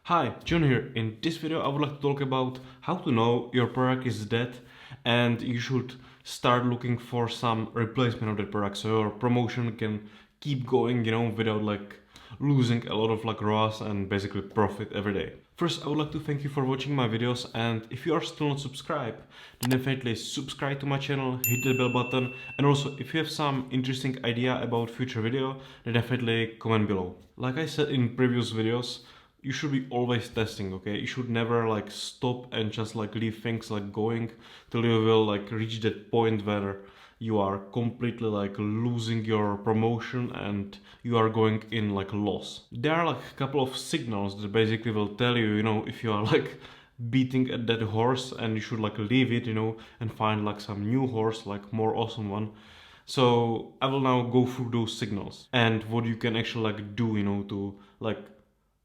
Hi, John here. In this video I would like to talk about how to know your product is dead and you should start looking for some replacement of that product so your promotion can keep going, without losing a lot of ROAS and basically profit every day. First, I would like to thank you for watching my videos, and if you are still not subscribed, then definitely subscribe to my channel, hit the bell button, and also if you have some interesting idea about future video, then definitely comment below. Like I said in previous videos, you should be always testing, okay? You should never stop and just leave things going till you will reach that point where you are completely losing your promotion and you are going in loss. There are a couple of signals that basically will tell you, if you are beating at that horse and you should leave it, and find some new horse, more awesome one. So I will now go through those signals and what you can actually do, to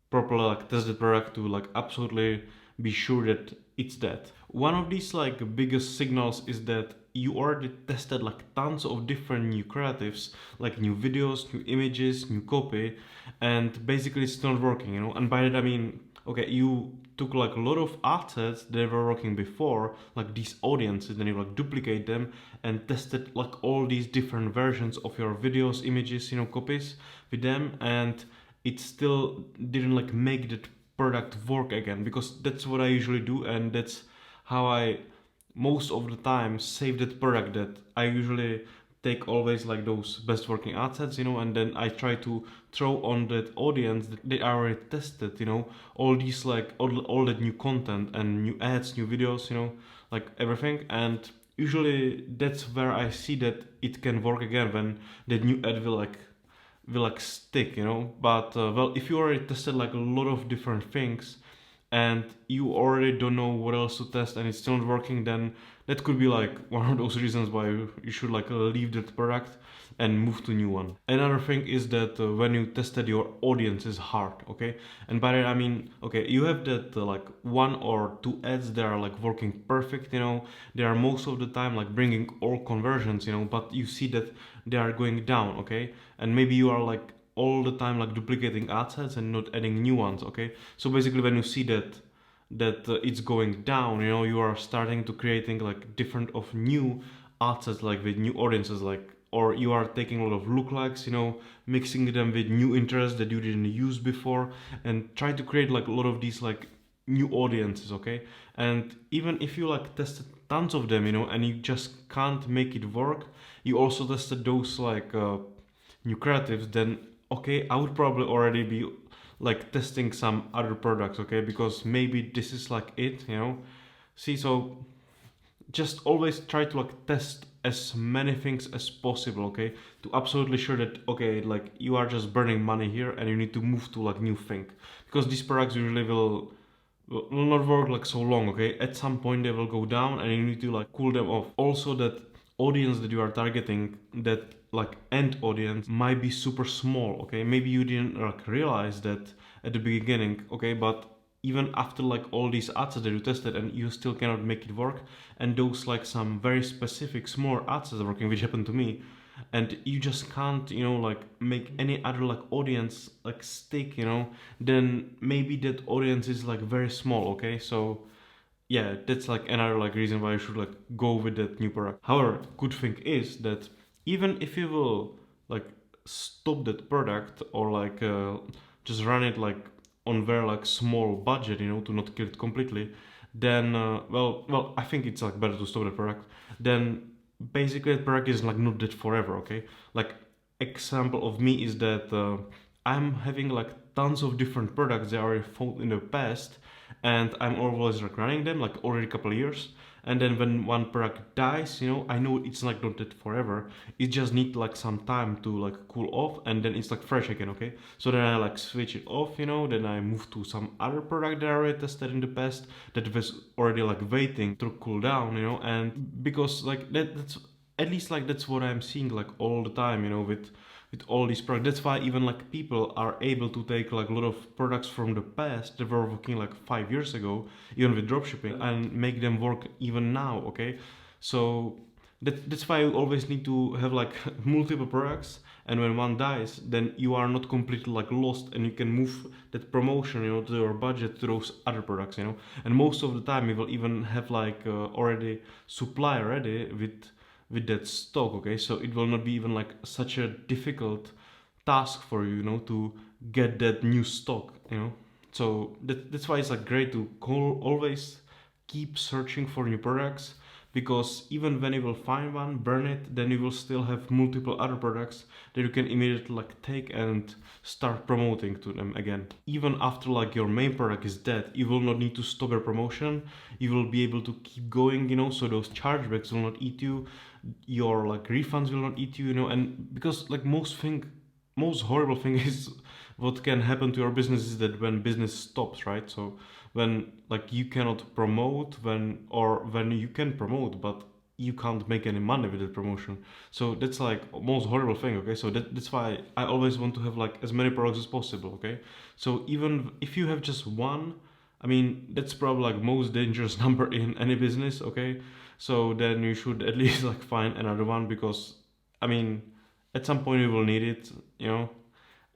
properly test the product to absolutely be sure that it's that. One of these biggest signals is that you already tested tons of different new creatives, new videos, new images, new copy, and basically it's not working, And by that I mean, okay, you took a lot of assets that were working before, these audiences, then you duplicate them and tested all these different versions of your videos, images, copies with them, and it still didn't make that product work again, because that's what I usually do, and that's how I most of the time save that product. That I usually take always those best working assets, and then I try to throw on that audience that they already tested, all these all that new content and new ads, new videos, everything. And usually that's where I see that it can work again, when that new ad will stick, but well, if you already tested a lot of different things and you already don't know what else to test and it's still not working, then that could be one of those reasons why you should leave that product and move to a new one. Another thing is that when you tested your audience is hard, okay? And by that I mean, okay, you have that one or two ads that are working perfect, they are most of the time bringing all conversions, but you see that they are going down, okay? And maybe you are all the time duplicating ad sets and not adding new ones, okay? So basically when you see that it's going down, you are starting to creating different of new ad sets with new audiences, or you are taking a lot of lookalikes, mixing them with new interests that you didn't use before, and try to create a lot of these new audiences, okay? And even if you tested tons of them, and you just can't make it work, you also tested those new creatives, then okay, I would probably already be testing some other products, okay? Because maybe this is it, See, so just always try to test as many things as possible, okay? To absolutely sure that, okay, you are just burning money here and you need to move to new thing. Because these products usually will not work so long, okay? At some point they will go down and you need to cool them off. Also, that audience that you are targeting, that end audience, might be super small, okay? Maybe you didn't realize that at the beginning, okay? But even after all these ads that you tested and you still cannot make it work, and those some very specific small ads are working, which happened to me, and you just can't make any other audience stick, then maybe that audience is very small, okay? So yeah, that's another reason why you should go with that new product. However, good thing is that even if you will stop that product, or just run it on very small budget, to not kill it completely, then well, I think it's better to stop the product. Then basically the product is not that forever, okay? Example of me is that I'm having tons of different products that I already found in the past, and I'm always running them already a couple of years. And then when one product dies, I know it's not that forever. It just need some time to cool off, and then it's fresh again, okay? So then I switch it off, then I move to some other product that I already tested in the past that was already waiting to cool down, and because that's at least that's what I'm seeing all the time, with all these products. That's why even people are able to take a lot of products from the past that were working 5 years ago, even with dropshipping, and make them work even now, okay? So that's why you always need to have multiple products and when one dies, then you are not completely like lost, and you can move that promotion, to your budget to those other products, and most of the time you will even have like already supply ready with that stock. Okay, so it will not be even like such a difficult task for you, to get that new stock, so that's why it's like great to always keep searching for new products, because even when you will find one, burn it, then you will still have multiple other products that you can immediately like take and start promoting to them again. Even after like your main product is dead, you will not need to stop your promotion. You will be able to keep going, so those chargebacks will not eat you, your like refunds will not eat you, and because like most horrible thing is what can happen to your business is that when business stops, right? So when like you cannot promote, when you can promote but you can't make any money with the promotion. So that's like most horrible thing. Okay, so that's why I always want to have like as many products as possible. Okay, so even if you have just one, I mean that's probably like most dangerous number in any business. Okay, so then you should at least like find another one, because I mean at some point you will need it,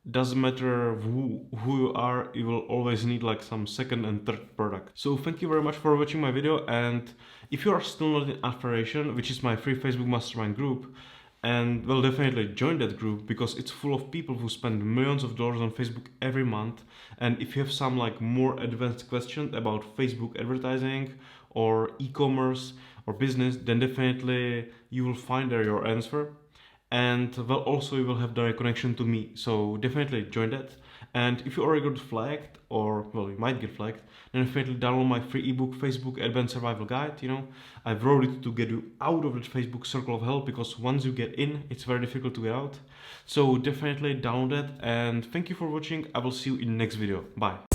doesn't matter who you are, you will always need like some second and third product. So thank you very much for watching my video, and if you are still not in Aspiration, which is my free Facebook mastermind group, and well, definitely join that group, because it's full of people who spend millions of dollars on Facebook every month. And if you have some like more advanced questions about Facebook advertising or e-commerce or business, then definitely you will find there your answer. And well, also you will have direct connection to me, so definitely join that. And if you already got flagged, or well, you might get flagged, then definitely download my free ebook, Facebook Advanced Survival Guide. I've wrote it to get you out of that Facebook circle of hell, because once you get in, it's very difficult to get out. So definitely download that, and thank you for watching. I will see you in the next video. Bye.